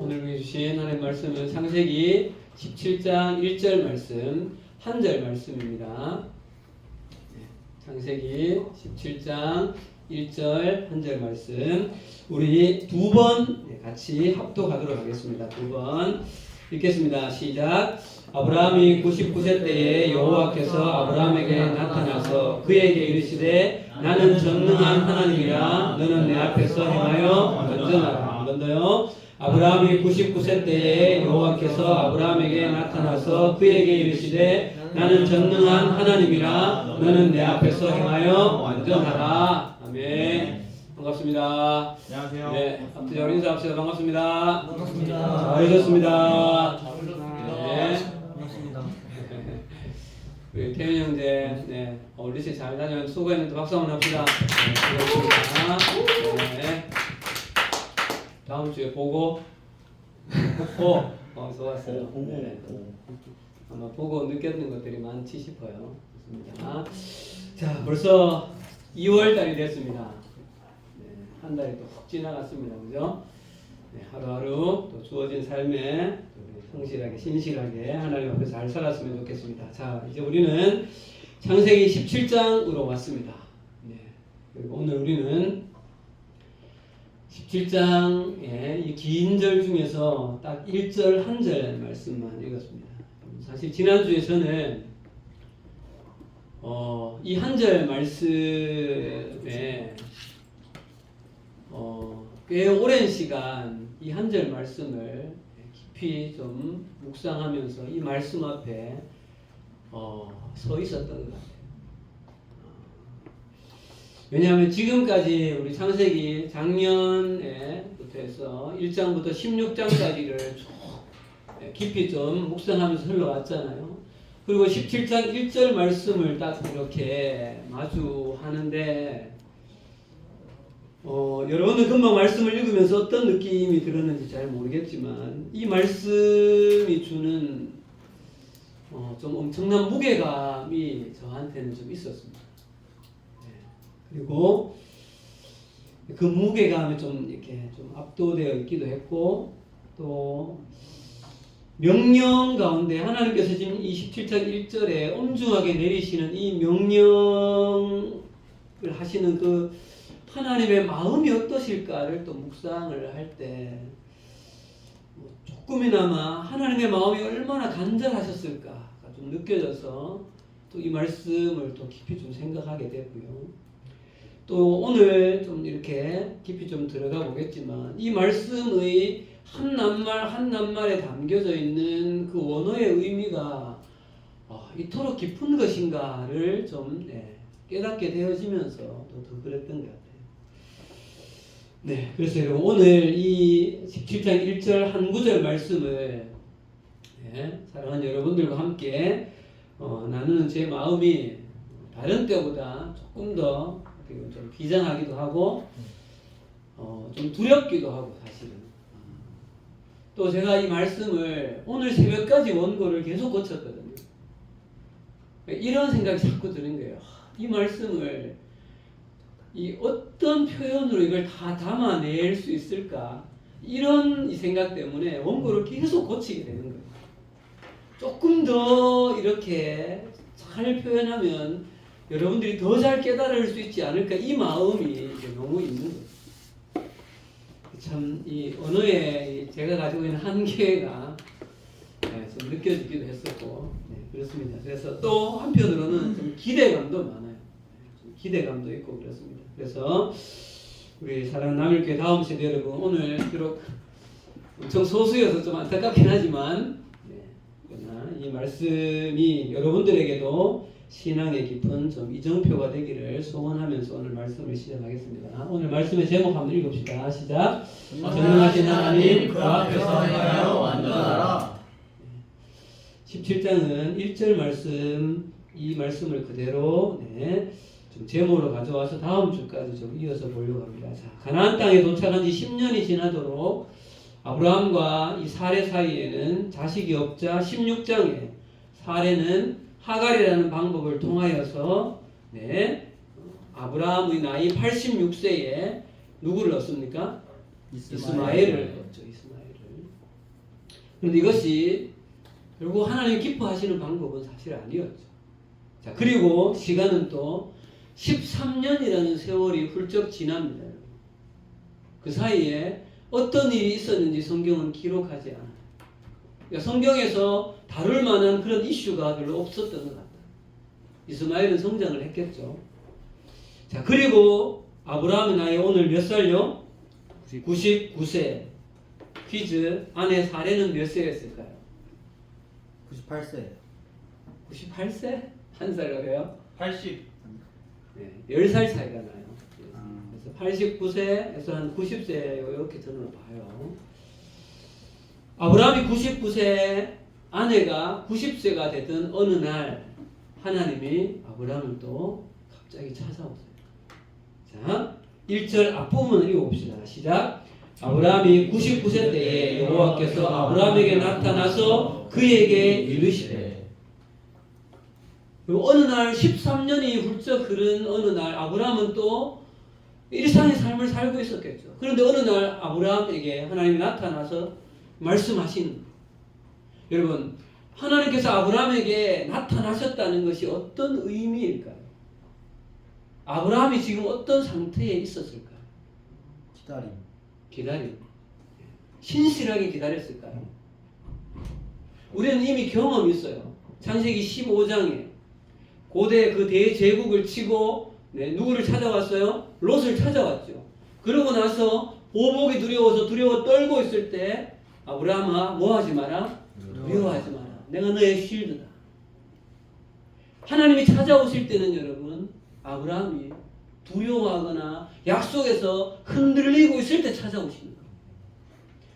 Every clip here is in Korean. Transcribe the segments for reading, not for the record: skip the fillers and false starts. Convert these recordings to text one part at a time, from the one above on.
오늘 우리 주신 하나님의 말씀은 창세기 17장 1절 말씀, 한 절 말씀입니다. 창세기 17장 1절 한 절 말씀, 우리 두 번 같이 합독하도록 하겠습니다. 두 번 읽겠습니다. 시작. 아브라함이 99세 때에 여호와께서 아브라함에게 나타나서 그에게 이르시되 나는 전능한 하나님이라 너는 내 앞에서 행하여 건전하라. 한 번 더요. 아브라함이 99세 때에 여호와께서 아브라함에게 나타나서 그에게 이르시되 나는 전능한 하나님이라 너는 내 앞에서 행하여 완전하라. 아멘. 반갑습니다. 안녕하세요. 네, 앞뒤로 인사합시다. 반갑습니다. 반갑습니다. 잘 오셨습니다. 잘 오셨습니다. 네. 반갑습니다. 우리 태윤 형제, 네, 리시 잘 다녀 수고했는데 박수 한번 합시다. 네, 수고했습니다. 네. 다음 주에 보고 좋았어요. 네. 아마 보고 느꼈는 것들이 많지 싶어요. 좋습니다. 자, 벌써 2월 달이 됐습니다. 네, 한 달이 또 훅 지나갔습니다. 그죠? 네, 하루하루 또 주어진 삶에 성실하게, 신실하게 하나님 앞에 잘 살았으면 좋겠습니다. 자, 이제 우리는 창세기 17장으로 왔습니다. 네, 그리고 오늘 우리는 17장의 이 긴 절 중에서 딱 1절 한 절 말씀만 읽었습니다. 사실 지난주에 저는 이 한 절 말씀에 꽤 오랜 시간 이 한 절 말씀을 깊이 좀 묵상하면서 이 말씀 앞에 서 있었던 것 같아요. 왜냐하면 지금까지 우리 창세기 작년에부터 해서 1장부터 16장까지를 깊이 좀 묵상하면서 흘러왔잖아요. 그리고 17장 1절 말씀을 딱 이렇게 마주하는데 여러분은 금방 말씀을 읽으면서 어떤 느낌이 들었는지 잘 모르겠지만 이 말씀이 주는 좀 엄청난 무게감이 저한테는 좀 있었습니다. 그리고 그 무게감이 좀 이렇게 좀 압도되어 있기도 했고, 또 명령 가운데 하나님께서 지금 이 17장 1절에 엄중하게 내리시는 이 명령을 하시는 그 하나님의 마음이 어떠실까를 또 묵상을 할 때 조금이나마 하나님의 마음이 얼마나 간절하셨을까가 좀 느껴져서 또 이 말씀을 또 깊이 좀 생각하게 되고요. 또 오늘 좀 이렇게 깊이 좀 들어가 보겠지만 이 말씀의 한 낱말 한 낱말에 담겨져 있는 그 원어의 의미가 이토록 깊은 것인가를 좀 깨닫게 되어지면서 또 더 그랬던 것 같아요. 네, 그래서 여러분 오늘 이 17장 1절 한 구절 말씀을 사랑하는 여러분들과 함께 나누는 제 마음이 다른 때보다 조금 더 좀 비장하기도 하고 좀 두렵기도 하고 사실은 또 제가 이 말씀을 오늘 새벽까지 원고를 계속 고쳤거든요. 이런 생각이 자꾸 드는 거예요. 이 말씀을 이 어떤 표현으로 이걸 다 담아낼 수 있을까, 이런 이 생각 때문에 원고를 계속 고치게 되는 거예요. 조금 더 이렇게 잘 표현하면 여러분들이 더 잘 깨달을 수 있지 않을까, 이 마음이 너무 있는 거예요. 참 이 언어에 제가 가지고 있는 한계가 좀 느껴지기도 했었고, 그렇습니다. 그래서 또 한편으로는 좀 기대감도 많아요. 좀 기대감도 있고 그렇습니다. 그래서 우리 사랑하는 남일교회 다음 세대 여러분, 오늘 비록 엄청 소수여서 좀 안타깝긴 하지만 그러나 이 말씀이 여러분들에게도 신앙의 깊은 좀 이정표가 되기를 소원하면서 오늘 말씀을 시작하겠습니다. 오늘 말씀의 제목 한번 읽읍시다. 시작. 전능하신 하나님 그 앞에서 행하여 완전하라. 17장은 1절 말씀, 이 말씀을 그대로 좀 제목으로 가져와서 다음 주까지 좀 이어서 보려고 합니다. 자, 가나안 땅에 도착한 지 10년이 지나도록 아브라함과 이 사레 사이에는 자식이 없자 16장에 사레는 하갈이라는 방법을 통하여서 아브라함의 나이 86세에 누구를 얻습니까? 이스마엘을 얻죠. 이스마엘을. 그런데 이것이 결국 하나님 기뻐하시는 방법은 사실 아니었죠. 자, 그리고 시간은 또 13년이라는 세월이 훌쩍 지납니다. 그 사이에 어떤 일이 있었는지 성경은 기록하지 않아요. 그러니까 성경에서 다룰 만한 그런 이슈가 별로 없었던 것 같아요. 이스마엘은 성장을 했겠죠. 자, 그리고 아브라함의 나이 오늘 몇 살요? 99세. 퀴즈. 아내 사례는 몇 세였을까요? 98세. 98세? 한 살로 해요? 80. 네, 10살 차이가 나요. 그래서 89세에서 한 90세 이렇게 저는 봐요. 아브라함이 99세, 아내가 90세가 되던 어느 날 하나님이 아브라함을 또 갑자기 찾아오세요. 자, 1절 앞부분을 읽어봅시다. 시작. 아브라함이 99세 때에 여호와께서 아브라함에게 나타나서 그에게 이르시되. 어느 날 13년이 훌쩍 흐른 어느 날 아브라함은 또 일상의 삶을 살고 있었겠죠. 그런데 어느 날 아브라함에게 하나님이 나타나서 말씀하신, 여러분, 하나님께서 아브라함에게 나타나셨다는 것이 어떤 의미일까요? 아브라함이 지금 어떤 상태에 있었을까요? 기다림. 신실하게 기다렸을까요? 우리는 이미 경험이 있어요. 창세기 15장에 고대 그 대제국을 치고 누구를 찾아왔어요? 롯을 찾아왔죠. 그러고 나서 보복이 두려워 떨고 있을 때 아브라함아, 뭐 하지 마라? 두려워하지 마라. 내가 너의 쉴드다. 하나님이 찾아오실 때는 여러분, 아브라함이 두려워하거나 약속에서 흔들리고 있을 때 찾아오십니다.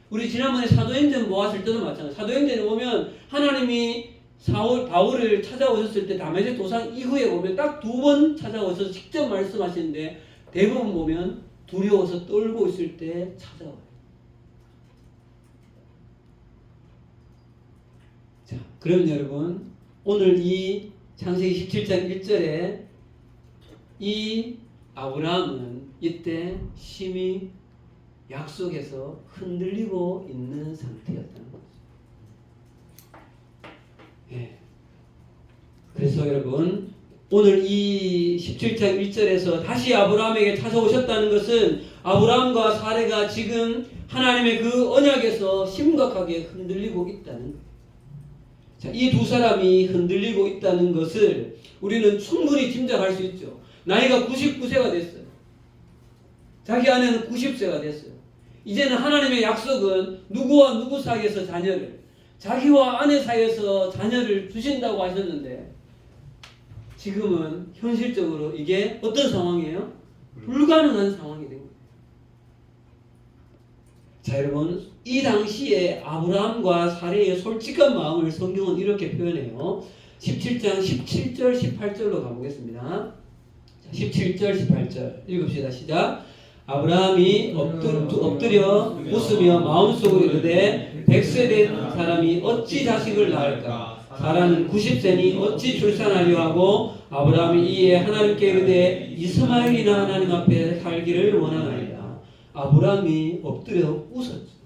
우리 지난번에 사도행전 모았을 때도 마찬가지예요. 사도행전에 보면 하나님이 바울을 찾아오셨을 때 다메섹 도상 이후에 보면 딱 2번 찾아오셔서 직접 말씀하시는데 대부분 보면 두려워서 떨고 있을 때 찾아와요. 자, 그럼 여러분, 오늘 이 창세기 17장 1절에 이 아브라함은 이때 심히 약속에서 흔들리고 있는 상태였다는 거죠. 예. 그래서 여러분, 오늘 이 17장 1절에서 다시 아브라함에게 찾아오셨다는 것은 아브라함과 사레가 지금 하나님의 그 언약에서 심각하게 흔들리고 있다는 거예요. 자, 이 두 사람이 흔들리고 있다는 것을 우리는 충분히 짐작할 수 있죠. 나이가 99세가 됐어요. 자기 아내는 90세가 됐어요. 이제는 하나님의 약속은 누구와 누구 사이에서 자녀를, 자기와 아내 사이에서 자녀를 주신다고 하셨는데 지금은 현실적으로 이게 어떤 상황이에요? 불가능한 상황이 된 거예요. 자, 여러분, 이 당시에 아브라함과 사레의 솔직한 마음을 성경은 이렇게 표현해요. 17장 17절 18절로 가보겠습니다. 17절 18절 읽읍시다. 시작. 아브라함이 엎드려 웃으며 마음속으로 이르되 100세 된 사람이 어찌 자식을 낳을까? 사라는 90세니 어찌 출산하려 하고 아브라함이 이에 하나님께 이르되 이스마엘이나 하나님 앞에 살기를 원하나이다. 아브라함이 엎드려 웃었죠.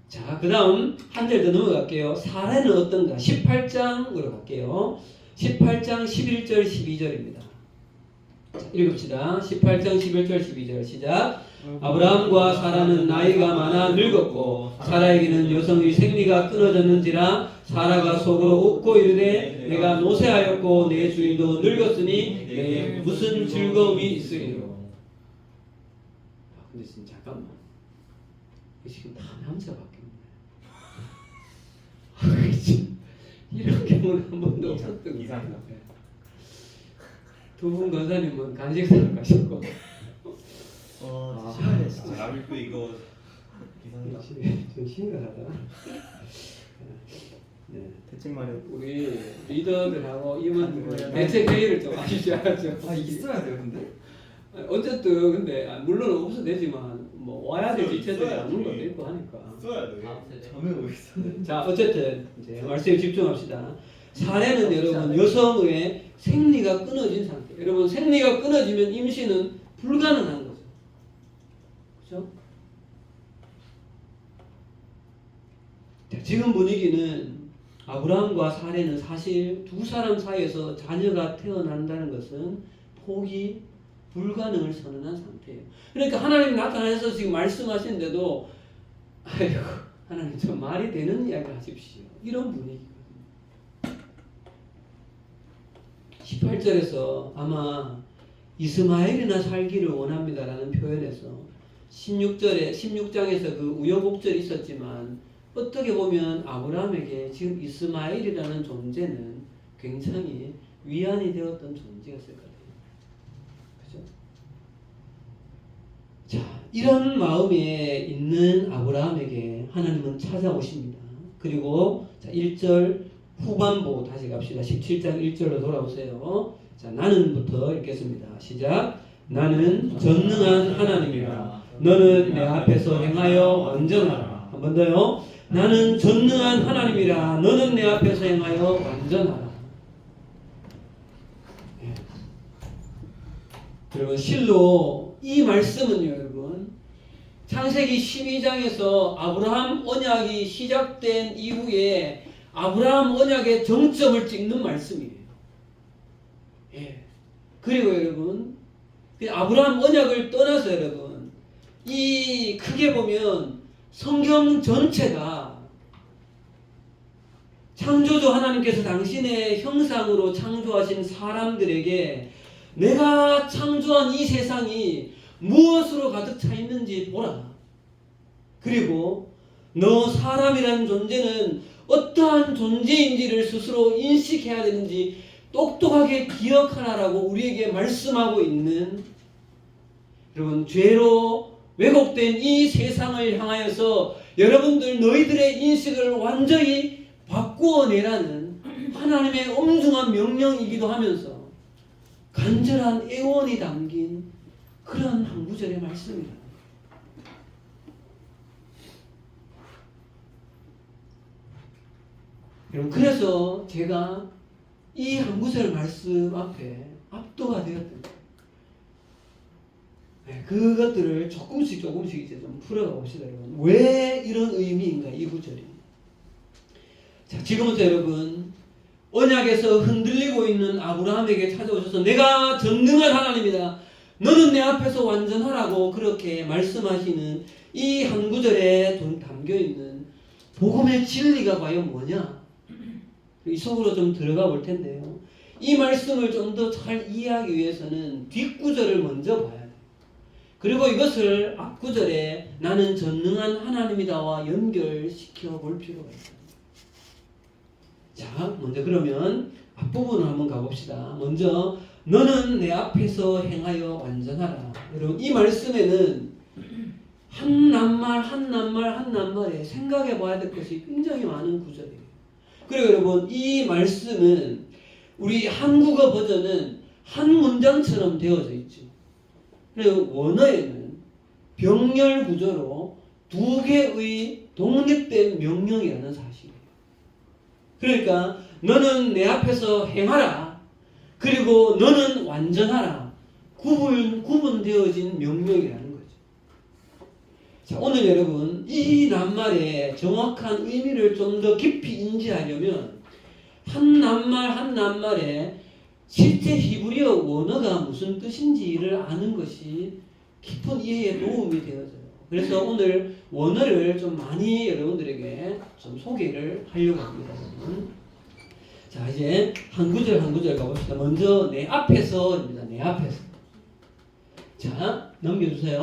자, 그 다음 한 절 더 넘어갈게요. 사례는 어떤가? 18장으로 갈게요. 18장 11절 12절입니다. 읽읍시다. 18장 11절 12절 시작. 아브라함과 사라는 나이가 많아 늙었고 사라에게는 여성의 생리가 끊어졌는지라 사라가 속으로 웃고 이르되 내가 노쇠하였고 내 주인도 늙었으니 내게 무슨 즐거움이 있으리요. 근데 진짜 잠깐만, 지금 다 남자밖에 없네. 이런 경우는 한 번도 없었던 거예요. 두 분 권사님은 간식 사러 가셨고. 심하네 진짜. 라밀도 이거 좀 심각하다. 네. 대책 마련. 우리 리더들하고 임원들 대책 회의를 좀 하시죠. 있어야 돼요, 근데? 어쨌든 근데 물론 없어도 되지만 뭐 와야 될 지체들이 안 오는 것도 있고 하니까. 써야 돼. 저는 왜 있어요? 자, 어쨌든 이제 말씀에 집중합시다. 사례는 여러분 여성의 생리가 끊어진 상태. 여러분 생리가 끊어지면 임신은 불가능한 거죠. 그렇죠? 자, 지금 분위기는 아브라함과 사례는 사실 두 사람 사이에서 자녀가 태어난다는 것은 포기 불가능을 선언한 상태예요. 그러니까 하나님 나타나서 지금 말씀하시는데도 아이고 하나님 좀 말이 되는 이야기를 하십시오. 이런 분위기거든요. 18절에서 아마 이스마엘이나 살기를 원합니다라는 표현에서 16장에서 그 우여곡절이 있었지만 어떻게 보면 아브라함에게 지금 이스마엘이라는 존재는 굉장히 위안이 되었던 존재였을 것 같아요. 그죠? 자, 이런 마음에 있는 아브라함에게 하나님은 찾아오십니다. 그리고 자, 1절 후반부 다시 갑시다. 17장 1절로 돌아오세요. 자, 나는부터 읽겠습니다. 시작. 나는 전능한 하나님이라. 너는 내 앞에서 행하여 완전하라. 한 번 더요. 나는 전능한 하나님이라. 너는 내 앞에서 행하여 완전하라. 예. 여러분 실로 이 말씀은요, 여러분 창세기 12장에서 아브라함 언약이 시작된 이후에 아브라함 언약의 정점을 찍는 말씀이에요. 예. 그리고 여러분, 아브라함 언약을 떠나서 여러분, 이 크게 보면 성경 전체가 창조주 하나님께서 당신의 형상으로 창조하신 사람들에게 내가 창조한 이 세상이 무엇으로 가득 차 있는지 보라. 그리고 너 사람이라는 존재는 어떠한 존재인지를 스스로 인식해야 되는지 똑똑하게 기억하라라고 우리에게 말씀하고 있는, 여러분 죄로 왜곡된 이 세상을 향하여서 여러분들 너희들의 인식을 완전히 바꾸어내라는 하나님의 엄중한 명령이기도 하면서 간절한 애원이 담긴 그런 한 구절의 말씀입니다. 여러분 그래서 제가 이 한 구절 말씀 앞에 압도가 되었던 거예요. 네, 그것들을 조금씩 이제 좀 풀어가 봅시다. 여러분. 왜 이런 의미인가 이 구절이. 자, 지금부터 여러분 언약에서 흔들리고 있는 아브라함에게 찾아오셔서 내가 전능한 하나님이다. 너는 내 앞에서 완전하라고 그렇게 말씀하시는 이 한 구절에 담겨있는 복음의 진리가 과연 뭐냐? 이 속으로 좀 들어가 볼 텐데요. 이 말씀을 좀 더 잘 이해하기 위해서는 뒷구절을 먼저 봐야 돼요. 그리고 이것을 앞구절에 나는 전능한 하나님이다와 연결시켜 볼 필요가 있어요. 자, 먼저 그러면 앞부분을 한번 가봅시다. 먼저 너는 내 앞에서 행하여 완전하라. 여러분 이 말씀에는 한 낱말에 생각해 봐야 될 것이 굉장히 많은 구절이에요. 그리고 여러분 이 말씀은 우리 한국어 버전은 한 문장처럼 되어져 있죠. 그리고 원어에는 병렬 구조로 두 개의 독립된 명령이라는 사실이에요. 그러니까 너는 내 앞에서 행하라. 그리고 너는 완전하라. 구분되어진 명령이라는 거죠. 자, 오늘 여러분 이 낱말의 정확한 의미를 좀 더 깊이 인지하려면 한 낱말에 실제 히브리어 원어가 무슨 뜻인지를 아는 것이 깊은 이해에 도움이 되어져요. 그래서 오늘 원어를 좀 많이 여러분들에게 좀 소개를 하려고 합니다. 자, 이제 한 구절 한 구절 가봅시다. 먼저 내 앞에서입니다. 내 앞에서. 자, 넘겨주세요.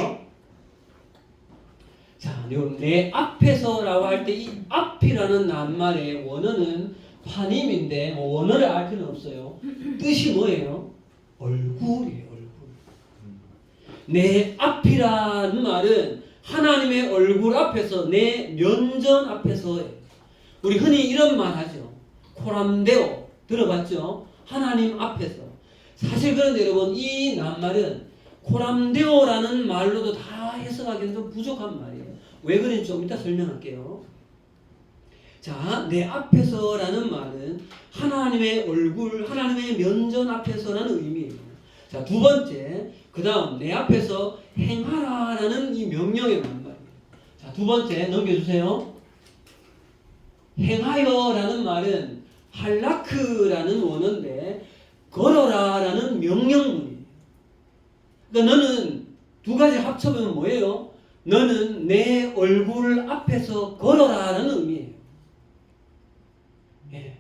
자, 내 앞에서라고 할 때 이 앞이라는 낱말의 원어는 파님인데 뭐 원어를 알 필요는 없어요. 뜻이 뭐예요? 얼굴이에요. 얼굴. 내 앞이라는 말은 하나님의 얼굴 앞에서, 내 면전 앞에서예요. 우리 흔히 이런 말 하죠. 코람데오 들어봤죠? 하나님 앞에서. 사실 그런데 여러분 이 낱말은 코람데오라는 말로도 다 해석하기는 좀 부족한 말이에요. 왜 그런지 좀 이따 설명할게요. 자, 내 앞에서라는 말은 하나님의 얼굴, 하나님의 면전 앞에서라는 의미예요. 자, 두 번째, 그 다음 내 앞에서 행하라라는 이 명령의 말이에요. 자, 두 번째 넘겨주세요. 행하여라는 말은 할라크라는 원어인데 걸어라라는 명령문이에요. 그러니까 너는 두 가지 합쳐보면 뭐예요? 너는 내 얼굴 앞에서 걸어라라는 의미예요. 예.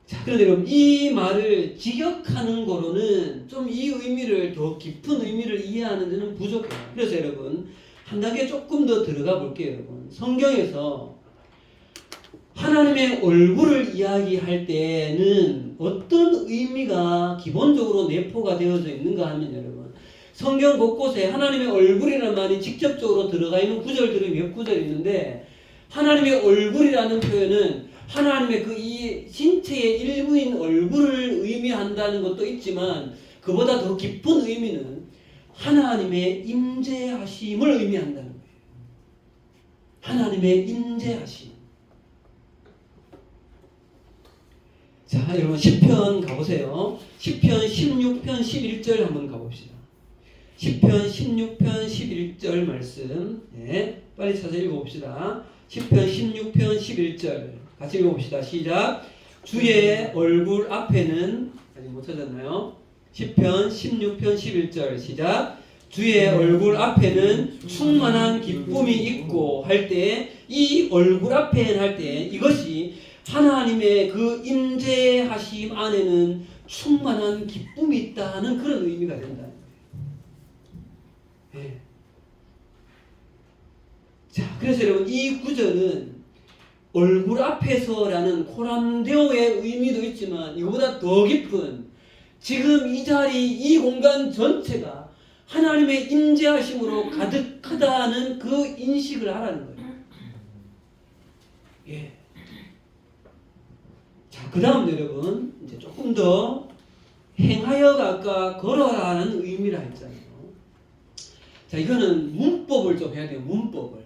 자, 그런데 여러분 이 말을 직역하는 거로는 좀 이 의미를 더 깊은 의미를 이해하는 데는 부족해요. 그래서 여러분 한 단계 조금 더 들어가 볼게요. 여러분 성경에서 하나님의 얼굴을 이야기할 때는 어떤 의미가 기본적으로 내포가 되어져 있는가 하면 여러분 성경 곳곳에 하나님의 얼굴이라는 말이 직접적으로 들어가 있는 구절들이 몇 구절 있는데 하나님의 얼굴이라는 표현은 하나님의 그 이 신체의 일부인 얼굴을 의미한다는 것도 있지만 그보다 더 깊은 의미는 하나님의 임재하심을 의미한다는 거예요. 하나님의 임재하심. 자, 여러분 시편 가보세요. 시편 16편 11절 한번 가봅시다. 시편 16편 11절 말씀. 네, 빨리 찾아 읽어봅시다. 시편 16편 11절 같이 읽어봅시다. 시작. 주의 얼굴 앞에는 아직 못 찾았나요? 시편 16편 11절 시작. 주의 얼굴 앞에는 충만한 기쁨이 있고 할 때 이 얼굴 앞에 할 때 이것이 하나님의 그 임재하심 안에는 충만한 기쁨이 있다는 그런 의미가 된다. 네. 자, 그래서 여러분 이 구절은 얼굴 앞에서라는 코람데오의 의미도 있지만 이거보다 더 깊은 지금 이 자리 이 공간 전체가 하나님의 임재하심으로 가득하다는 그 인식을 하라는 거예요. 예. 자, 그 다음 여러분 이제 조금 더 행하여가 아까 걸어라는 의미라 했잖아요. 자, 이거는 문법을 좀 해야 돼요. 문법을.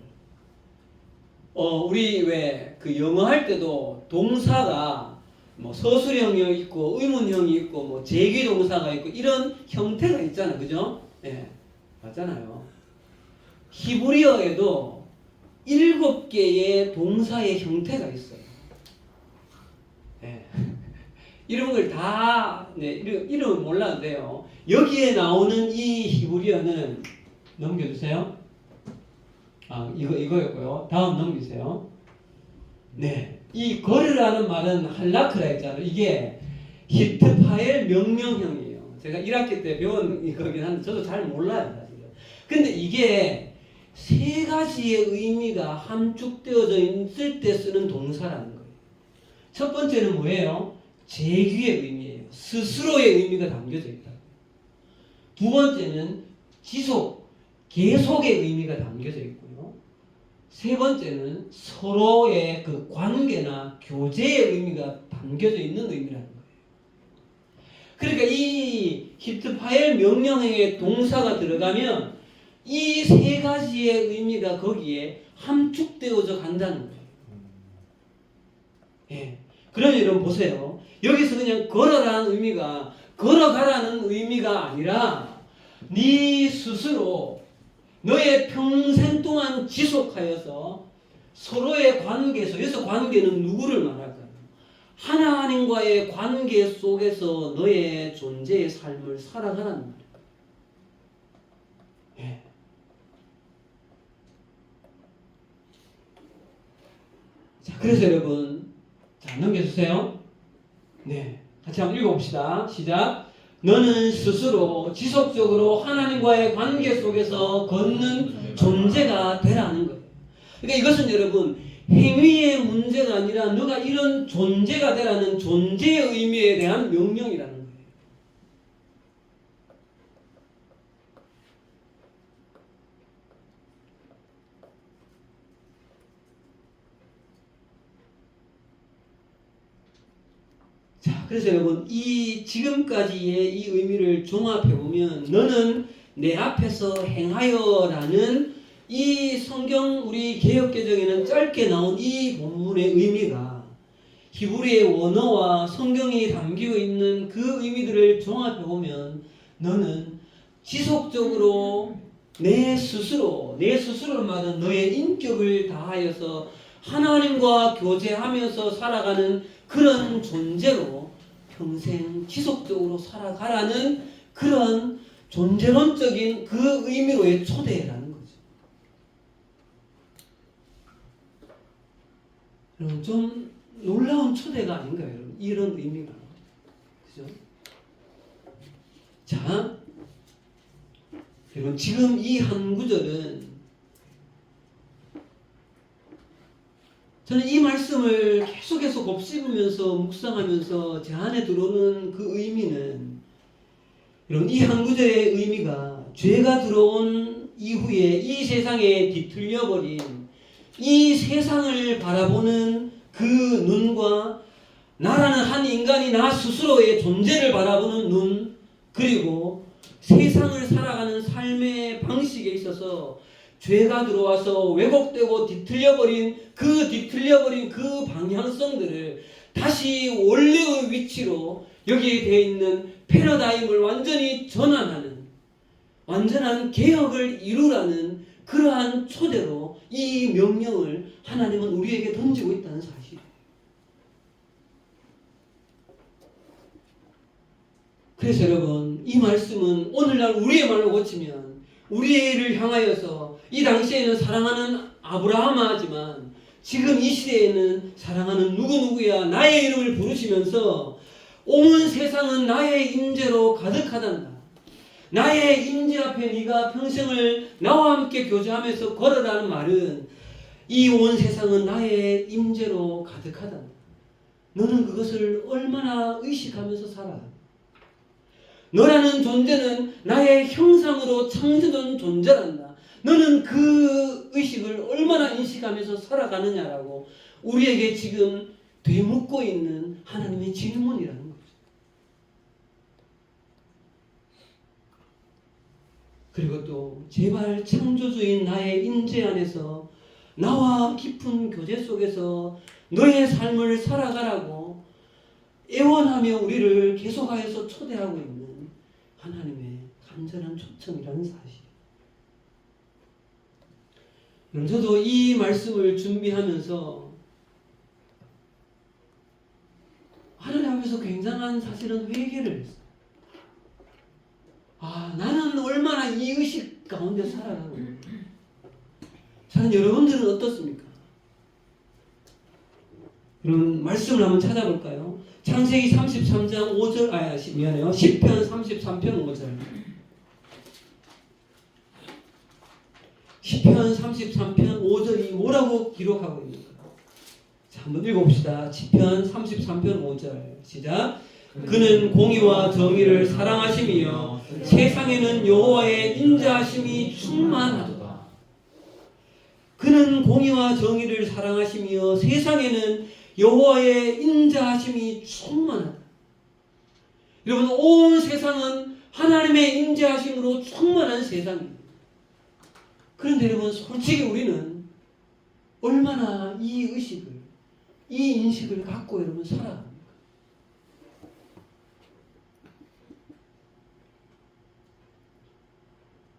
우리 왜 그 영어 할 때도 동사가 뭐 서술형이 있고 의문형이 있고 뭐 제기 동사가 있고 이런 형태가 있잖아요. 그죠? 예. 맞잖아요. 히브리어에도 7개의 동사의 형태가 있어요. 예. 이런 걸 다, 네, 이름은 몰라도 돼요. 여기에 나오는 이 히브리어는 넘겨주세요. 아, 이거였고요. 다음 넘기세요. 네. 이 걸으라는 말은 할라크라 했잖아요. 이게 히트파엘 명령형이에요. 제가 1학기 때 배운 거긴 한데 저도 잘 몰라요, 사실은. 근데 이게 세 가지의 의미가 함축되어져 있을 때 쓰는 동사라는 거예요. 첫 번째는 뭐예요? 재규의 의미예요. 스스로의 의미가 담겨져 있다. 두 번째는 지속, 계속의 의미가 담겨져 있고요. 세 번째는 서로의 그 관계나 교제의 의미가 담겨져 있는 의미라는 거예요. 그러니까 이 히트파엘 명령형의 동사가 들어가면 이 세 가지의 의미가 거기에 함축되어져 간다는 거예요. 예. 그러면 여러분 보세요. 여기서 그냥 걸어라는 의미가 걸어가라는 의미가 아니라 네 스스로 너의 평생 동안 지속하여서 서로의 관계에서 여기서 관계는 누구를 말할까요? 하나님과의 관계 속에서 너의 존재의 삶을 살아가라는 말이에요. 예. 자, 그래서 여러분 자, 넘겨주세요. 네, 같이 한번 읽어봅시다. 시작. 너는 스스로 지속적으로 하나님과의 관계 속에서 걷는 존재가 되라는 거예요. 그러니까 이것은 여러분 행위의 문제가 아니라 너가 이런 존재가 되라는 존재의 의미에 대한 명령이라는 거예요. 자, 그래서 여러분 이 지금까지의 이 의미를 종합해 보면 너는 내 앞에서 행하여라는 이 성경 우리 개역개정에는 짧게 나온 이 본문의 의미가 히브리의 원어와 성경이 담기고 있는 그 의미들을 종합해 보면 너는 지속적으로 내 스스로마다 너의 인격을 다하여서 하나님과 교제하면서 살아가는 그런 존재로 평생 지속적으로 살아가라는 그런 존재론적인 그 의미로의 초대라는 거죠. 여러분 좀 놀라운 초대가 아닌가요? 여러분? 이런 의미가. 그죠? 자, 여러분 지금 이 한 구절은 저는 이 말씀을 계속해서 곱씹으면서 묵상하면서 제 안에 들어오는 그 의미는 여러분 이 한 구절의 의미가 죄가 들어온 이후에 이 세상에 뒤틀려버린 이 세상을 바라보는 그 눈과 나라는 한 인간이 나 스스로의 존재를 바라보는 눈 그리고 세상을 살아가는 삶의 방식에 있어서 죄가 들어와서 왜곡되고 뒤틀려버린 그 방향성들을 다시 원래의 위치로 여기에 되어 있는 패러다임을 완전히 전환하는 완전한 개혁을 이루라는 그러한 초대로 이 명령을 하나님은 우리에게 던지고 있다는 사실이에요. 그래서 여러분 이 말씀은 오늘날 우리의 말로 고치면 우리를 향하여서 이 당시에는 사랑하는 아브라함하지만 지금 이 시대에는 사랑하는 누구누구야 나의 이름을 부르시면서 온 세상은 나의 임재로 가득하단다. 나의 임재 앞에 네가 평생을 나와 함께 교제하면서 걸어라는 말은 이 온 세상은 나의 임재로 가득하단다. 너는 그것을 얼마나 의식하면서 살아? 너라는 존재는 나의 형상으로 창조된 존재란다. 너는 그 의식을 얼마나 인식하면서 살아가느냐라고 우리에게 지금 되묻고 있는 하나님의 질문이라는 거죠. 그리고 또 제발 창조주인 나의 임재 안에서 나와 깊은 교제 속에서 너의 삶을 살아가라고 애원하며 우리를 계속하여서 초대하고 있는 하나님의 간절한 초청이라는 사실. 저도 이 말씀을 준비하면서 하나님 앞에서 굉장한 사실은 회개를 했어요. 나는 얼마나 이 의식 가운데 살아가고 저는 여러분들은 어떻습니까? 그럼 말씀을 한번 찾아볼까요? 창세기 33장 5절 미안해요. 10편 33편 5절 10편 33편 5절이 뭐라고 기록하고 있는가? 자, 한번 읽어봅시다. 10편 33편 5절 시작. 그는 공의와 정의를 사랑하시며 세상에는 여호와의 인자하심이 충만하도다. 그는 공의와 정의를 사랑하시며 세상에는 여호와의 인자하심이 충만하다. 여러분 온 세상은 하나님의 인자하심으로 충만한 세상입니다. 그런데 여러분 솔직히 우리는 얼마나 이 의식을 이 인식을 갖고 여러분 살아갑니까?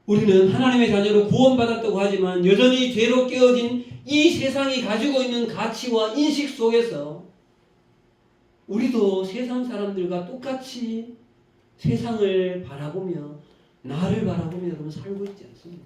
우리는 하나님의 자녀로 구원받았다고 하지만 여전히 죄로 깨어진 이 세상이 가지고 있는 가치와 인식 속에서 우리도 세상 사람들과 똑같이 세상을 바라보며 나를 바라보며 여러분 살고 있지 않습니까?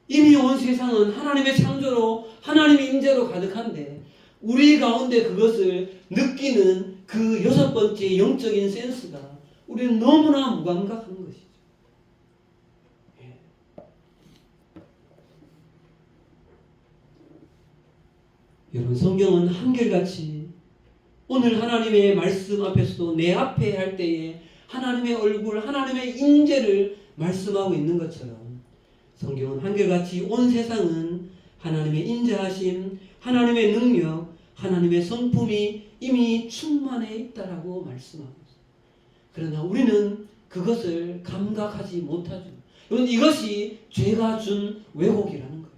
이미 온 세상은 하나님의 창조로 하나님의 임재로 가득한데 우리 가운데 그것을 느끼는 그 여섯 번째 영적인 센스가 우리는 너무나 무감각한 것이죠. 예. 여러분 성경은 한결같이 오늘 하나님의 말씀 앞에서도 내 앞에 할 때에 하나님의 얼굴, 하나님의 임재를 말씀하고 있는 것처럼 성경은 한결같이 온 세상은 하나님의 인자하심, 하나님의 능력, 하나님의 성품이 이미 충만해 있다라고 말씀하고 있습니다. 그러나 우리는 그것을 감각하지 못하죠. 여러분, 이것이 죄가 준 왜곡이라는 거예요.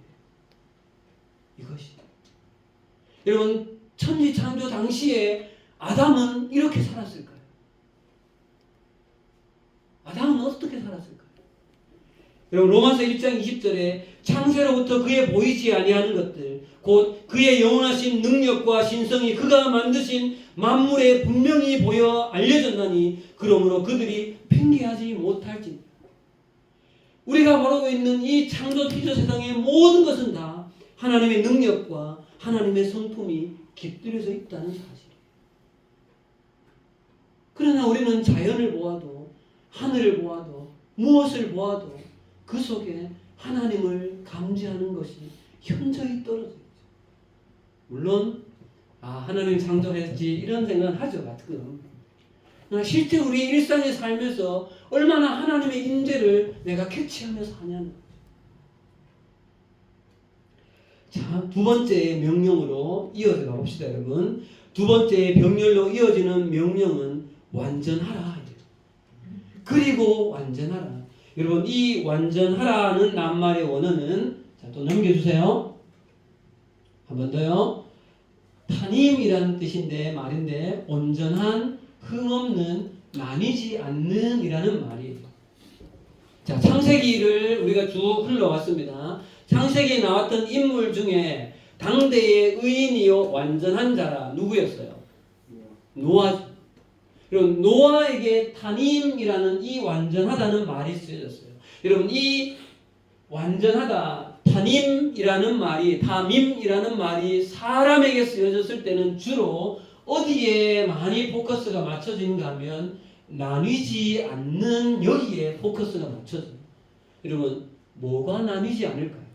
이것이. 여러분, 천지창조 당시에 아담은 이렇게 살았을까요? 아담은 어떻게 살았을까요? 여러분, 로마서 1장 20절에 창세로부터 그의 보이지 아니하는 것들 곧 그의 영원하신 능력과 신성이 그가 만드신 만물에 분명히 보여 알려졌나니 그러므로 그들이 핑계하지 못할지. 우리가 바라고 있는 이 창조 피조 세상의 모든 것은 다 하나님의 능력과 하나님의 성품이 깃들여져 있다는 사실이에요. 그러나 우리는 자연을 보아도 하늘을 보아도 무엇을 보아도 그 속에 하나님을 감지하는 것이 현저히 떨어져 있죠. 물론 하나님 창조했지 이런 생각은 하죠, 가끔. 실제 우리 일상에 살면서 얼마나 하나님의 인재를 내가 캐치하면서 하냐는 거죠. 자, 두 번째 명령으로 이어져 가봅시다, 여러분. 두 번째 병렬로 이어지는 명령은 완전하라. 그리고 완전하라. 여러분, 이 완전하라는 낱말의 원어는, 자, 또 넘겨주세요. 한 번 더요. 타님이라는 뜻인데, 말인데, 온전한, 흠없는, 나뉘지 않는 이라는 말이에요. 자, 창세기를 우리가 쭉 흘러왔습니다. 창세기에 나왔던 인물 중에 당대의 의인이요 완전한 자라 누구였어요? 노아. 여러분, 노아에게 타님이라는 이 완전하다는 말이 쓰여졌어요. 여러분, 이 완전하다, 타님이라는 말이, 타밈이라는 말이 사람에게 쓰여졌을 때는 주로 어디에 많이 포커스가 맞춰진가 하면 나뉘지 않는 여기에 포커스가 맞춰져요. 여러분, 뭐가 나뉘지 않을까요?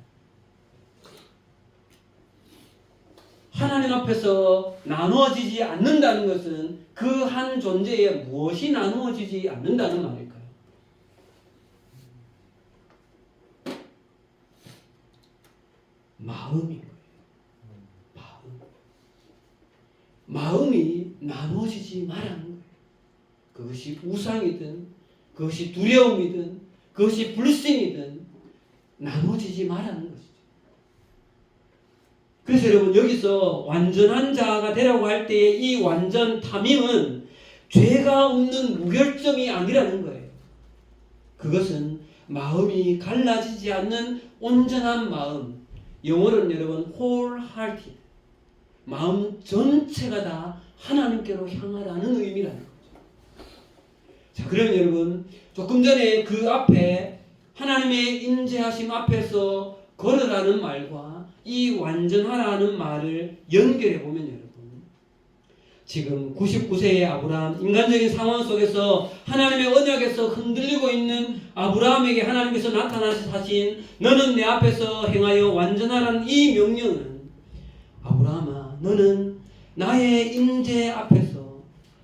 하나님 앞에서 나누어지지 않는다는 것은 그 한 존재에 무엇이 나누어지지 않는다는 말일까요? 마음인 거예요. 마음이 나누어지지 말라는 거예요. 그것이 우상이든 그것이 두려움이든 그것이 불신이든 나누어지지 말라는 것이죠. 그래서 여러분, 여기서 완전한 자가 되라고 할 때의 이 완전 탐임은 죄가 없는 무결점이 아니라는 거예요. 그것은 마음이 갈라지지 않는 온전한 마음, 영어로는 여러분 wholehearted, 마음 전체가 다 하나님께로 향하라는 의미라는 거죠. 자, 그러면 여러분, 조금 전에 그 앞에 하나님의 인재하심 앞에서 걸으라는 말과 이 완전하라는 말을 연결해 보면 여러분, 지금 99세의 아브라함, 인간적인 상황 속에서 하나님의 언약에서 흔들리고 있는 아브라함에게 하나님께서 나타나신 너는 내 앞에서 행하여 완전하라는 이 명령은, 아브라함아, 너는 나의 인재 앞에서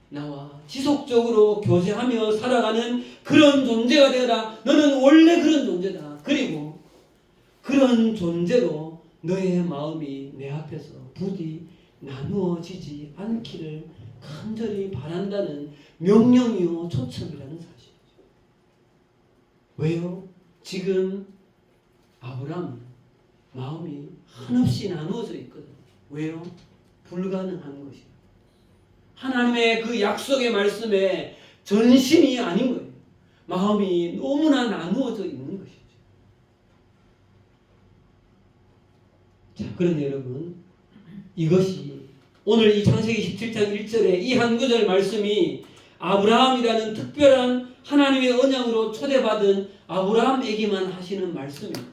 나와 지속적으로 교제하며 살아가는 그런 존재가 되어라. 너는 원래 그런 존재다. 그리고 그런 존재로 너의 마음이 내 앞에서 부디 나누어지지 않기를 간절히 바란다는 명령이요 초청이라는 사실이죠. 왜요? 지금 아브라함은 마음이 한없이 나누어져 있거든요. 왜요? 불가능한 것이에요. 하나님의 그 약속의 말씀에 전심이 아닌 거예요. 마음이 너무나 나누어져 있는 것이죠. 자, 그런데 여러분, 이것이 오늘 이 창세기 17장 1절에 이 한 구절 말씀이 아브라함이라는 특별한 하나님의 언약으로 초대받은 아브라함에게만 하시는 말씀일까요?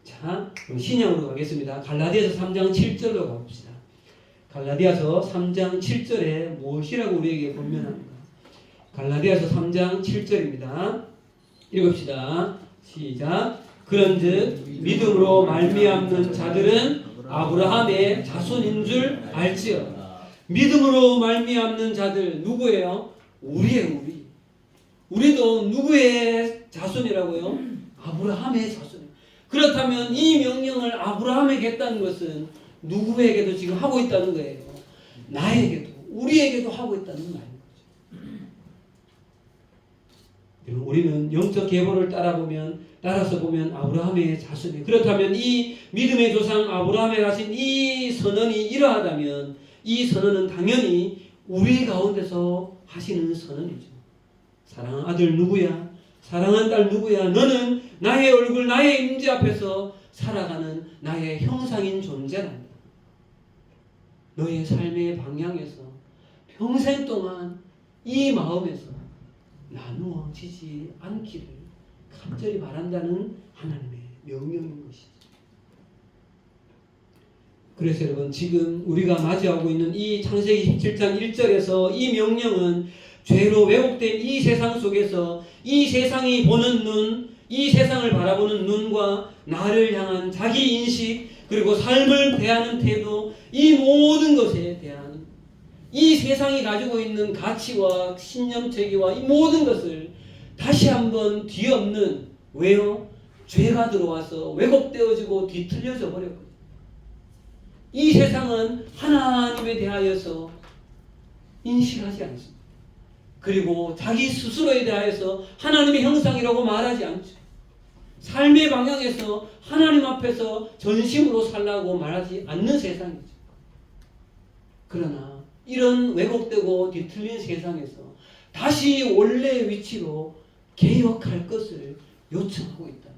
자, 그럼 신약으로 가겠습니다. 갈라디아서 3장 7절로 가봅시다. 갈라디아서 3장 7절에 무엇이라고 우리에게 권면합니까? 갈라디아서 3장 7절입니다. 읽읍시다. 시작. 그런즉 믿음으로 말미암는 자들은 아브라함의 자손인 줄 알지어다. 믿음으로 말미암는 자들 누구예요? 우리예요, 우리. 우리도 누구의 자손이라고요? 아브라함의 자손이에요. 그렇다면 이 명령을 아브라함에게 했다는 것은 누구에게도 지금 하고 있다는 거예요. 나에게도, 우리에게도 하고 있다는 말인 거죠. 우리는 영적 계보를 따라서 보면 아브라함의 자손이 그렇다면 이 믿음의 조상 아브라함에 가신 이 선언이 이러하다면 이 선언은 당연히 우리 가운데서 하시는 선언이죠. 사랑하는 아들 누구야? 사랑하는 딸 누구야? 너는 나의 얼굴 나의 임재 앞에서 살아가는 나의 형상인 존재란다. 너의 삶의 방향에서 평생 동안 이 마음에서 나누어지지 않기를 간절히 바란다는 하나님의 명령인 것이죠. 그래서 여러분 지금 우리가 맞이하고 있는 이 창세기 17장 1절에서 이 명령은 죄로 왜곡된 이 세상 속에서 이 세상이 보는 눈, 이 세상을 바라보는 눈과 나를 향한 자기 인식 그리고 삶을 대하는 태도 이 모든 것에 대한 이 세상이 가지고 있는 가치와 신념 체계와 이 모든 것을 다시 한번 뒤엎는 왜요? 죄가 들어와서 왜곡되어지고 뒤틀려져 버렸거든요. 이 세상은 하나님에 대하여서 인식하지 않습니다. 그리고 자기 스스로에 대하여서 하나님의 형상이라고 말하지 않죠. 삶의 방향에서 하나님 앞에서 전심으로 살라고 말하지 않는 세상이죠. 그러나 이런 왜곡되고 뒤틀린 세상에서 다시 원래의 위치로 개혁할 것을 요청하고 있다.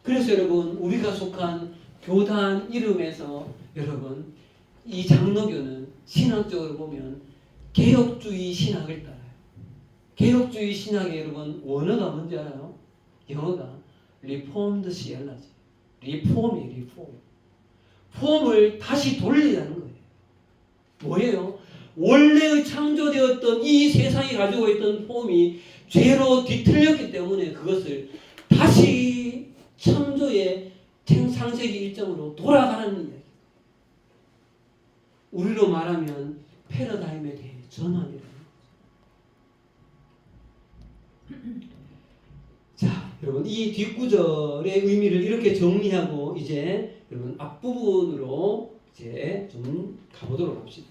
그래서 여러분 우리가 속한 교단 이름에서 여러분 이 장로교는 신학적으로 보면 개혁주의 신학을 따라요. 개혁주의 신학의 여러분 원어가 뭔지 알아요? 영어가 Reformed Theology. 리폼이에요. 리폼. 폼을 다시 돌리자는 거예요. 뭐예요? 원래의 창조되었던 이 세상이 가지고 있던 폼이 죄로 뒤틀렸기 때문에 그것을 다시 창조의 창세기 1점으로 돌아가는 이야기. 우리로 말하면 패러다임에 대해 전환이라는 거죠. 자, 여러분 이 뒷구절의 의미를 이렇게 정리하고 이제 여러분 앞부분으로 이제 좀 가보도록 합시다.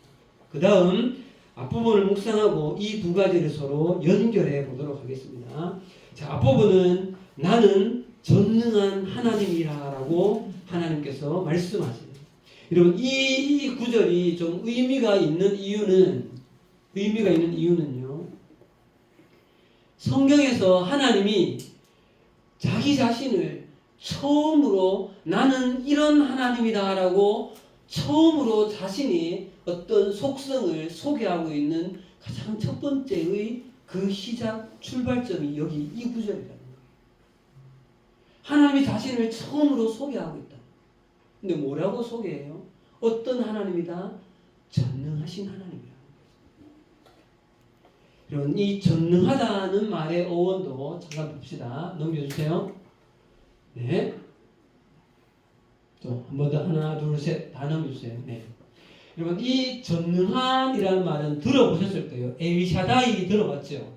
그 다음 앞부분을 묵상하고 이 두 가지를 서로 연결해 보도록 하겠습니다. 자, 앞부분은 나는 전능한 하나님이라고 하나님께서 말씀하시네요. 여러분 이 구절이 좀 의미가 있는 이유는요. 성경에서 하나님이 자기 자신을 처음으로 나는 이런 하나님이다라고 처음으로 자신이 어떤 속성을 소개하고 있는 가장 첫 번째의 그 시작 출발점이 여기 이 구절이라는 거예요. 하나님이 자신을 처음으로 소개하고 있다. 근데 뭐라고 소개해요? 어떤 하나님이다? 전능하신 하나님이라는 거죠. 여러분 이 전능하다는 말의 어원도 잠깐 봅시다. 넘겨주세요. 네. 또 한 번 더 하나 둘 셋 다 넘겨주세요. 네. 여러분 이 전능한이라는 말은 들어보셨을 거예요. 엘샤다이 들어봤죠?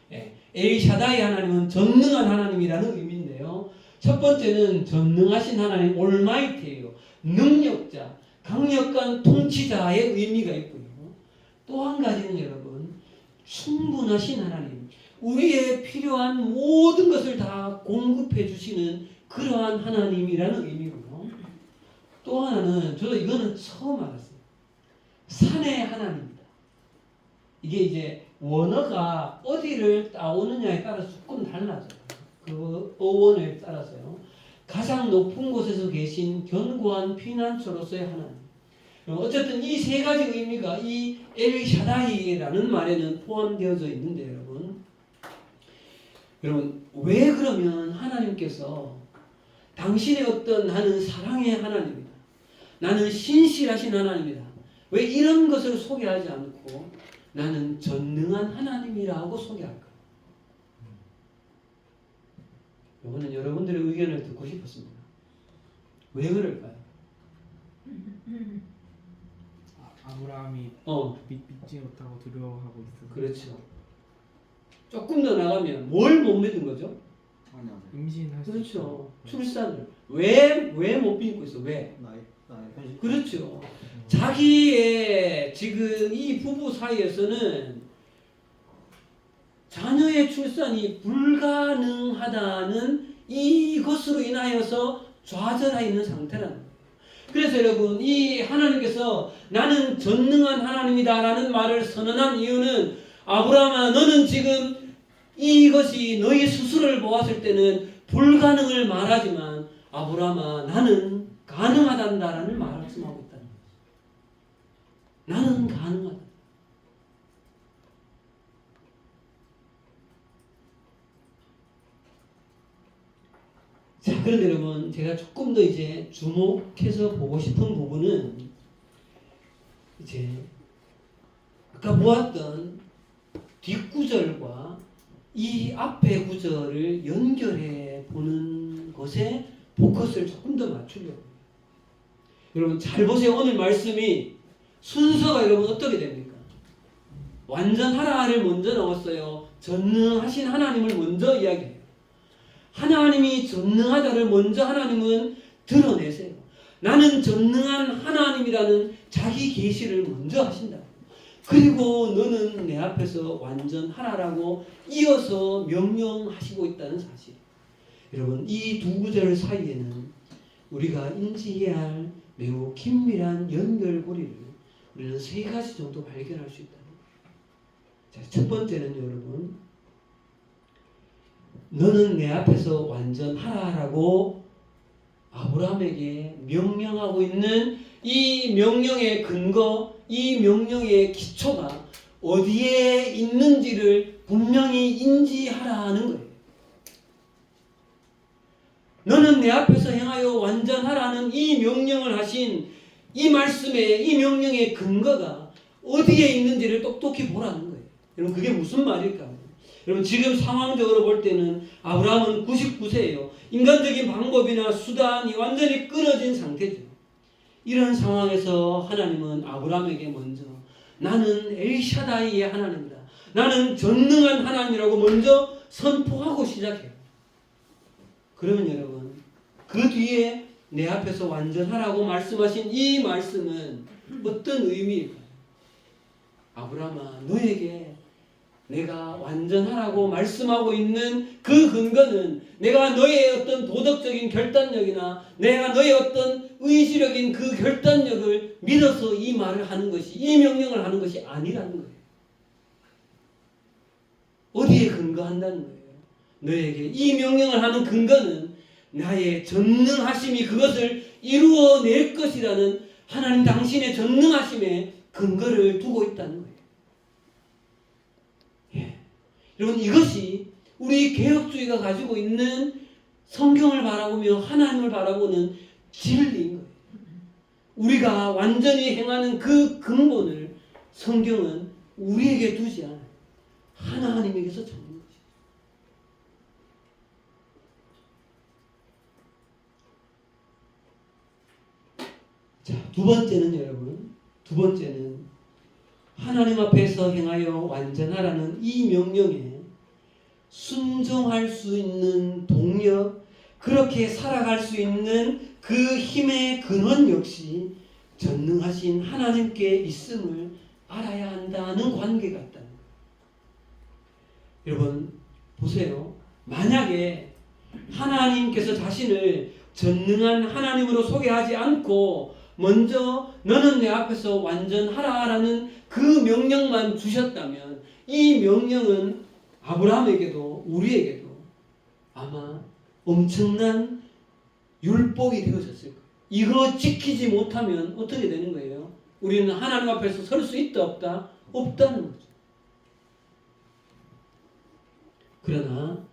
네. 엘샤다이 하나님은 전능한 하나님이라는 의미인데요. 첫 번째는 전능하신 하나님 올마이티예요. 능력자, 강력한 통치자의 의미가 있고요. 또 한 가지는 여러분 충분하신 하나님, 우리의 필요한 모든 것을 다 공급해 주시는 그러한 하나님이라는 의미고요. 또 하나는 저도 이거는 처음 알았어요. 산의 하나님이다. 이게 이제 원어가 어디를 따오느냐에 따라서 조금 달라져요. 그 어원에 따라서요. 가장 높은 곳에서 계신 견고한 피난처로서의 하나님. 어쨌든 이 세 가지 의미가 이 엘샤다이라는 말에는 포함되어져 있는데 여러분 왜 그러면 하나님께서 당신의 어떤 나는 사랑의 하나님이다. 나는 신실하신 하나님이다. 왜 이런 것을 소개하지 않고 나는 전능한 하나님이라고 소개할까? 이거는 여러분들의 의견을 듣고 싶었습니다. 왜 그럴까요? 아브라함이 믿지 못하고 두려워하고 있어서. 그렇죠. 조금 더 나가면 뭘 못 믿은 거죠? 임신할 수 그렇죠. 출산을 왜 못 믿고 있어? 왜? 그렇죠. 자기의 지금 이 부부 사이에서는 자녀의 출산이 불가능하다는 이것으로 인하여서 좌절해 있는 상태라는 거예요. 그래서 여러분, 이 하나님께서 나는 전능한 하나님이다라는 말을 선언한 이유는, 아브라함아, 너는 지금 이것이 너희 스스로를 보았을 때는 불가능을 말하지만, 아브라함아, 나는 가능하단다라는 말씀하고 있다는 거예요. 나는 가능하다. 자, 그런데 여러분, 제가 조금 더 이제 주목해서 보고 싶은 부분은, 이제 아까 보았던 뒷구절과 이 앞의 구절을 연결해 보는 것에 포커스를 조금 더 맞추려고 해요. 여러분 잘 보세요. 오늘 말씀이 순서가 여러분 어떻게 됩니까? 완전하라를 먼저 넣었어요. 전능하신 하나님을 먼저 이야기해요. 하나님이 전능하다를 먼저 하나님은 드러내세요. 나는 전능한 하나님이라는 자기 계시를 먼저 하신다. 그리고 너는 내 앞에서 완전하라라고 이어서 명령하시고 있다는 사실. 여러분, 이 두 구절 사이에는 우리가 인지해야 할 매우 긴밀한 연결고리를 우리는 세 가지 정도 발견할 수 있다. 자, 첫 번째는 여러분, 너는 내 앞에서 완전하라라고 아브라함에게 명령하고 있는 이 명령의 근거, 이 명령의 기초가 어디에 있는지를 분명히 인지하라는 거예요. 너는 내 앞에서 행하여 완전하라는 이 명령을 하신 이 말씀의, 이 명령의 근거가 어디에 있는지를 똑똑히 보라는 거예요. 여러분, 그게 무슨 말일까요? 여러분, 지금 상황적으로 볼 때는 아브라함은 99세예요. 인간적인 방법이나 수단이 완전히 끊어진 상태죠. 이런 상황에서 하나님은 아브라함에게 먼저 나는 엘샤다이의 하나님이다, 나는 전능한 하나님이라고 먼저 선포하고 시작해요. 그러면 여러분, 그 뒤에 내 앞에서 완전하라고 말씀하신 이 말씀은 어떤 의미일까요? 아브라함아, 너에게 내가 완전하라고 말씀하고 있는 그 근거는 내가 너의 어떤 도덕적인 결단력이나 내가 너의 어떤 의지력인 그 결단력을 믿어서 이 말을 하는 것이, 이 명령을 하는 것이 아니라는 거예요. 어디에 근거한다는 거예요? 너에게 이 명령을 하는 근거는 나의 전능하심이 그것을 이루어낼 것이라는 하나님 당신의 전능하심에 근거를 두고 있다는 거예요. 여러분, 이것이 우리 개혁주의가 가지고 있는 성경을 바라보며 하나님을 바라보는 진리인 거예요. 우리가 완전히 행하는 그 근본을 성경은 우리에게 두지 않아요. 하나님에게서 정한 것이죠. 자, 두 번째는 여러분, 두 번째는 하나님 앞에서 행하여 완전하라는 이 명령에 순종할 수 있는 동력, 그렇게 살아갈 수 있는 그 힘의 근원 역시 전능하신 하나님께 있음을 알아야 한다는 관계가 있다는 거예요. 여러분 보세요. 만약에 하나님께서 자신을 전능한 하나님으로 소개하지 않고 먼저 너는 내 앞에서 완전하라라는 그 명령만 주셨다면 이 명령은 아브라함에게도 우리에게도 아마 엄청난 율법이 되어졌을 거예요. 이거 지키지 못하면 어떻게 되는 거예요? 우리는 하나님 앞에서 설 수 있다 없다? 없다는 거죠. 그러나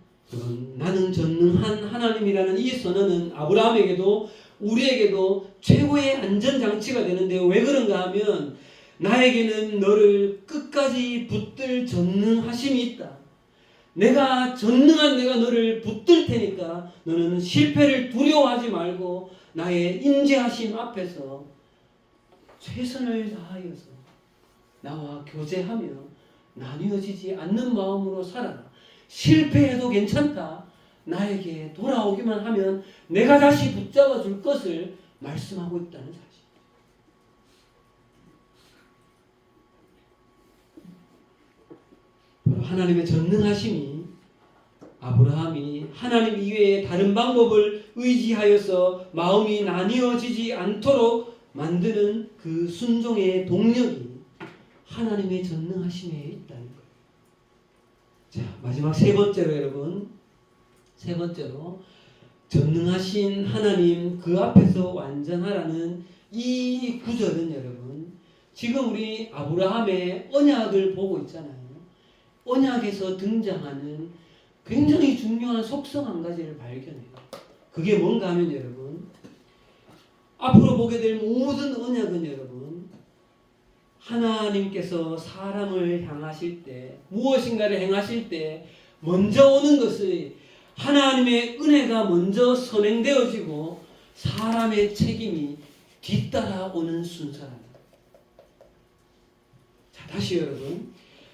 나는 전능한 하나님이라는 이 선언은 아브라함에게도 우리에게도 최고의 안전장치가 되는데요. 왜 그런가 하면 나에게는 너를 끝까지 붙들 전능하심이 있다. 내가 전능한 내가 너를 붙들 테니까 너는 실패를 두려워하지 말고 나의 인재하심 앞에서 최선을 다하여서 나와 교제하며 나뉘어지지 않는 마음으로 살아라. 실패해도 괜찮다. 나에게 돌아오기만 하면 내가 다시 붙잡아 줄 것을 말씀하고 있다는 사실. 하나님의 전능하심이 아브라함이 하나님 이외에 다른 방법을 의지하여서 마음이 나뉘어지지 않도록 만드는 그 순종의 동력이 하나님의 전능하심에 있다는 거예요. 자, 마지막 세 번째로 여러분, 세 번째로 전능하신 하나님 그 앞에서 완전하라는 이 구절은 여러분, 지금 우리 아브라함의 언약을 보고 있잖아요. 언약에서 등장하는 굉장히 중요한 속성 한 가지를 발견해요. 그게 뭔가 하면 여러분, 앞으로 보게 될 모든 언약은 여러분, 하나님께서 사람을 향하실 때, 무엇인가를 행하실 때 먼저 오는 것이 하나님의 은혜가 먼저 선행되어지고 사람의 책임이 뒤따라오는 순서랍니다. 자, 다시 여러분,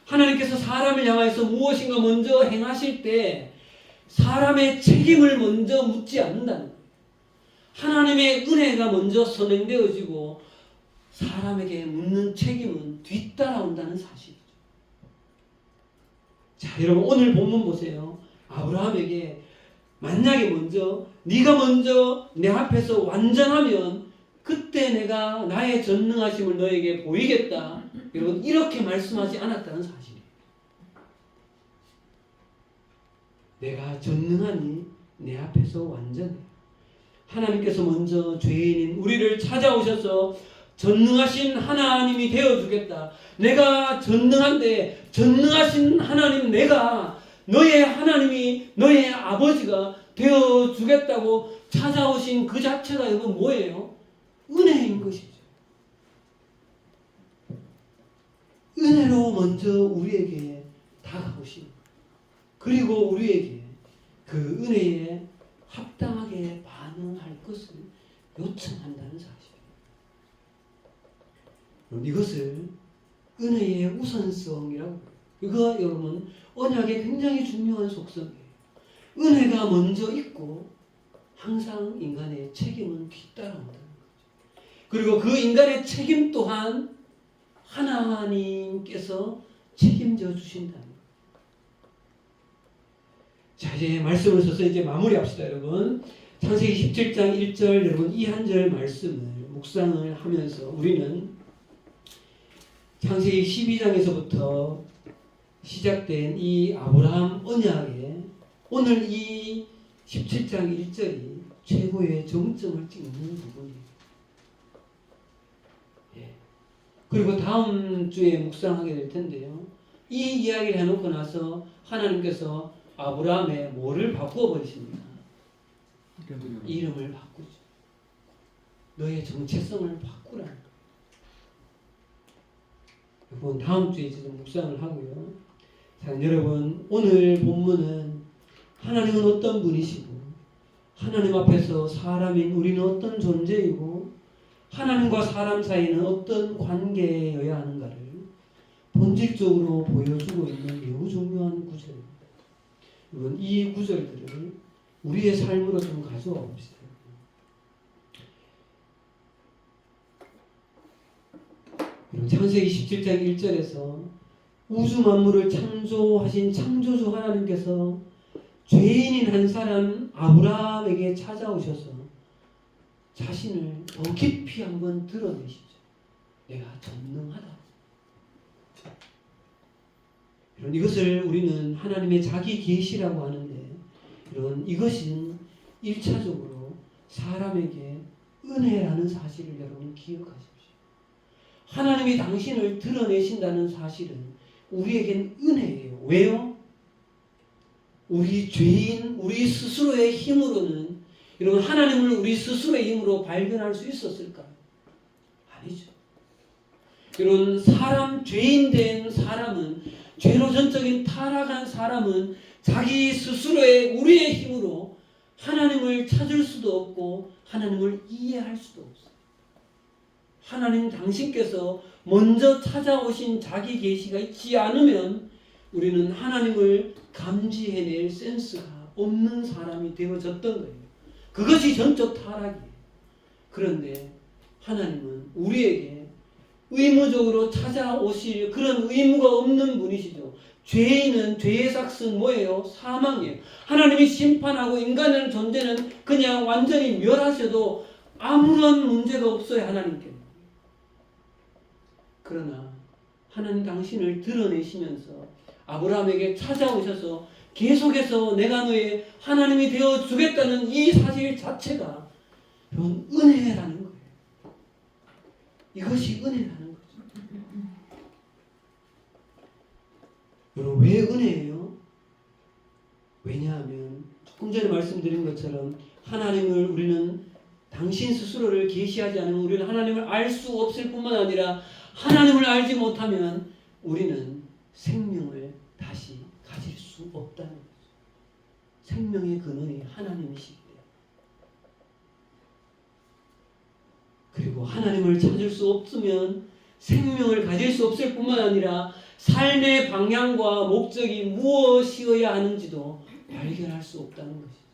하나님께서 사람을 향해서 무엇인가 먼저 행하실 때 사람의 책임을 먼저 묻지 않는다는 거예요. 하나님의 은혜가 먼저 선행되어지고 사람에게 묻는 책임은 뒤따라온다는 사실이죠. 자, 여러분 오늘 본문 보세요. 아브라함에게 만약에 먼저 네가 먼저 내 앞에서 완전하면 그때 내가 나의 전능하심을 너에게 보이겠다. 여러분 이렇게 말씀하지 않았다는 사실이에요. 내가 전능하니 내 앞에서 완전해. 하나님께서 먼저 죄인인 우리를 찾아오셔서 전능하신 하나님이 되어주겠다. 내가 전능한데 전능하신 하나님 내가 너의 하나님이 너의 아버지가 되어주겠다고 찾아오신 그 자체가 이건 뭐예요? 은혜인 것이죠. 은혜로 먼저 우리에게 다가오신 그리고 우리에게 그 은혜에 합당하게 반응할 것을 요청한다는 사실입니다. 이것을 은혜의 우선성이라고 해요. 이거 여러분 언약의 굉장히 중요한 속성이에요. 은혜가 먼저 있고 항상 인간의 책임은 뒤따라온다는 거죠. 그리고 그 인간의 책임 또한 하나님께서 책임져 주신다는 거예요. 자, 이제 말씀을 써서 이제 마무리합시다, 여러분. 창세기 17장 1절 여러분 이 한 절 말씀을 묵상을 하면서 우리는 창세기 12장에서부터 시작된 이 아브라함 언약에 오늘 이 17장 1절이 최고의 정점을 찍는 부분이에요. 예. 그리고 다음 주에 묵상하게 될 텐데요. 이 이야기를 해놓고 나서 하나님께서 아브라함의 뭐를 바꾸어 버리십니까? 이름을 바꾸죠. 너의 정체성을 바꾸라는 거예요. 여러분 다음 주에 좀 묵상을 하고요. 자, 여러분 오늘 본문은 하나님은 어떤 분이시고 하나님 앞에서 사람인 우리는 어떤 존재이고 하나님과 사람 사이는 어떤 관계여야 하는가를 본질적으로 보여주고 있는 매우 중요한 구절입니다. 여러분 이 구절들을 우리의 삶으로 좀 가져와 봅시다. 창세기 17장 1절에서 우주 만물을 창조하신 창조주 하나님께서 죄인인 한 사람 아브라함에게 찾아오셔서 자신을 더 깊이 한번 드러내시죠. 내가 전능하다. 이런 이것을 우리는 하나님의 자기 계시라고 하는데 이런 이것은 1차적으로 사람에게 은혜라는 사실을 여러분 기억하십시오. 하나님이 당신을 드러내신다는 사실은 우리에겐 은혜예요. 왜요? 우리 죄인, 우리 스스로의 힘으로는 여러분 하나님을 우리 스스로의 힘으로 발견할 수 있었을까요? 아니죠. 여러분 사람, 죄인 된 사람은 죄로 전적인 타락한 사람은 자기 스스로의 우리의 힘으로 하나님을 찾을 수도 없고 하나님을 이해할 수도 없어요. 하나님 당신께서 먼저 찾아오신 자기 계시가 있지 않으면 우리는 하나님을 감지해낼 센스가 없는 사람이 되어졌던 거예요. 그것이 전적 타락이에요. 그런데 하나님은 우리에게 의무적으로 찾아오실 그런 의무가 없는 분이시죠. 죄인은 죄의 삭은 뭐예요? 사망이에요. 하나님이 심판하고 인간의 존재는 그냥 완전히 멸하셔도 아무런 문제가 없어요. 하나님께. 그러나 하나님 당신을 드러내시면서 아브라함에게 찾아오셔서 계속해서 내가 너의 하나님이 되어 주겠다는 이 사실 자체가 여러분 은혜라는 거예요. 이것이 은혜라는 거죠. 여러분 왜 은혜예요? 왜냐하면 조금 전에 말씀드린 것처럼 하나님을 우리는 당신 스스로를 계시하지 않으면 우리는 하나님을 알 수 없을 뿐만 아니라 하나님을 알지 못하면 우리는 생명을 다시 가질 수 없다는 거죠. 생명의 근원이 하나님이시기 때문에. 그리고 하나님을 찾을 수 없으면 생명을 가질 수 없을 뿐만 아니라 삶의 방향과 목적이 무엇이어야 하는지도 발견할 수 없다는 것이죠.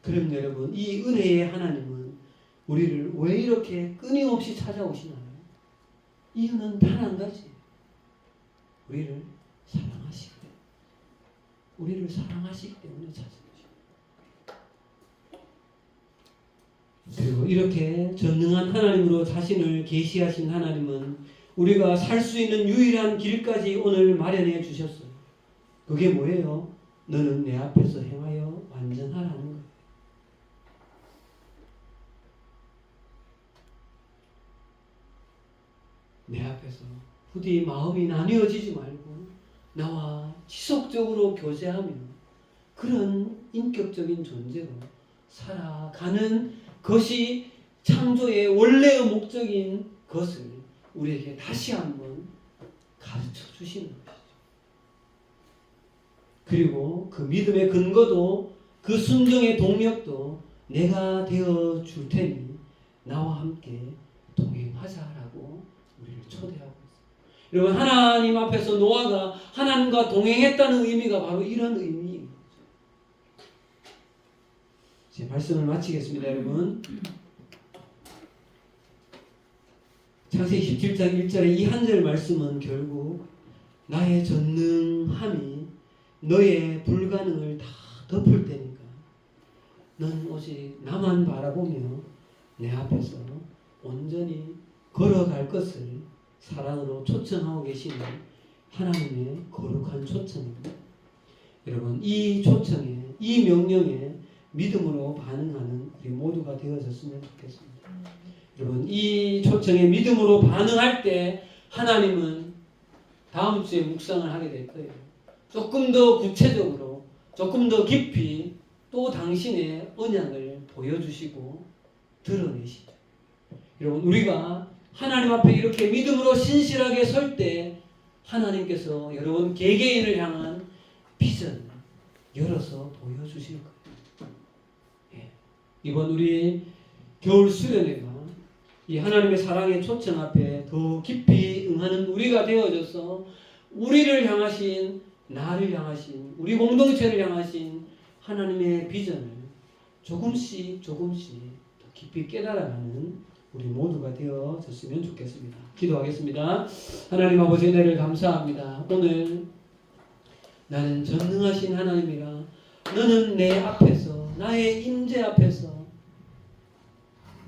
그럼 여러분, 이 은혜의 하나님은 우리를 왜 이렇게 끊임없이 찾아오시나요? 이유는 단 한 가지. 우리를 사랑하시기 때문에. 우리를 사랑하시기 때문에 찾아오십니다. 그리고 이렇게 전능한 하나님으로 자신을 계시하신 하나님은 우리가 살 수 있는 유일한 길까지 오늘 마련해 주셨어요. 그게 뭐예요? 너는 내 앞에서 행하여 완전하라는 거예요. 내 앞에서 부디 마음이 나뉘어지지 말고 나와 지속적으로 교제하며 그런 인격적인 존재로 살아가는 것이 창조의 원래의 목적인 것을 우리에게 다시 한번 가르쳐 주시는 것이죠. 그리고 그 믿음의 근거도 그 순종의 동력도 내가 되어 줄 테니 나와 함께 동행하자라고 우리를 초대하고 있습니다. 여러분 하나님 앞에서 노아가 하나님과 동행했다는 의미가 바로 이런 의미인 거죠. 제 말씀을 마치겠습니다. 여러분 창세기 17장 1절의 이 한 절 말씀은 결국 나의 전능함이 너의 불가능을 다 덮을 테니까 넌 오직 나만 바라보며 내 앞에서 온전히 걸어갈 것을 사랑으로 초청하고 계시는 하나님의 거룩한 초청입니다. 여러분 이 초청에 이 명령에 믿음으로 반응하는 우리 모두가 되어졌으면 좋겠습니다. 여러분 이 초청에 믿음으로 반응할 때 하나님은 다음 주에 묵상을 하게 될 거예요. 조금 더 구체적으로 조금 더 깊이 또 당신의 언약을 보여주시고 드러내시죠. 여러분 우리가 하나님 앞에 이렇게 믿음으로 신실하게 설 때 하나님께서 여러분 개개인을 향한 비전을 열어서 보여주실 거예요. 예. 이번 우리 겨울 수련회가 이 하나님의 사랑의 초청 앞에 더 깊이 응하는 우리가 되어져서 우리를 향하신 나를 향하신 우리 공동체를 향하신 하나님의 비전을 조금씩 더 깊이 깨달아가는 우리 모두가 되어졌으면 좋겠습니다. 기도하겠습니다. 하나님 아버지 은혜를 감사합니다. 오늘 나는 전능하신 하나님이라 너는 내 앞에서 나의 임재 앞에서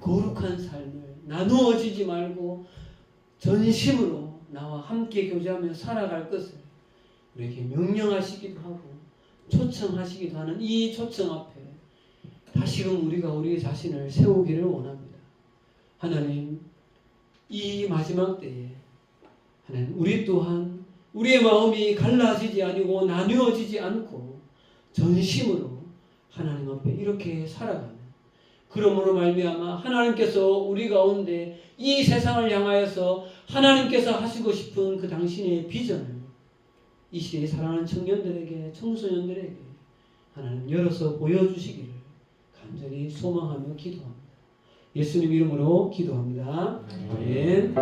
거룩한 삶을 나누어지지 말고 전심으로 나와 함께 교제하며 살아갈 것을 우리에게 명령하시기도 하고 초청하시기도 하는 이 초청 앞에 다시금 우리가 우리 자신을 세우기를 원합니다. 하나님 이 마지막 때에 하나님 우리 또한 우리의 마음이 갈라지지 아니고 나누어지지 않고 전심으로 하나님 앞에 이렇게 살아가는 그러므로 말미암아 하나님께서 우리 가운데 이 세상을 향하여서 하나님께서 하시고 싶은 그 당신의 비전을 이 시대에 사랑하는 청년들에게 청소년들에게 하나님 열어서 보여주시기를 간절히 소망하며 기도합니다. 예수님 이름으로 기도합니다. 아멘.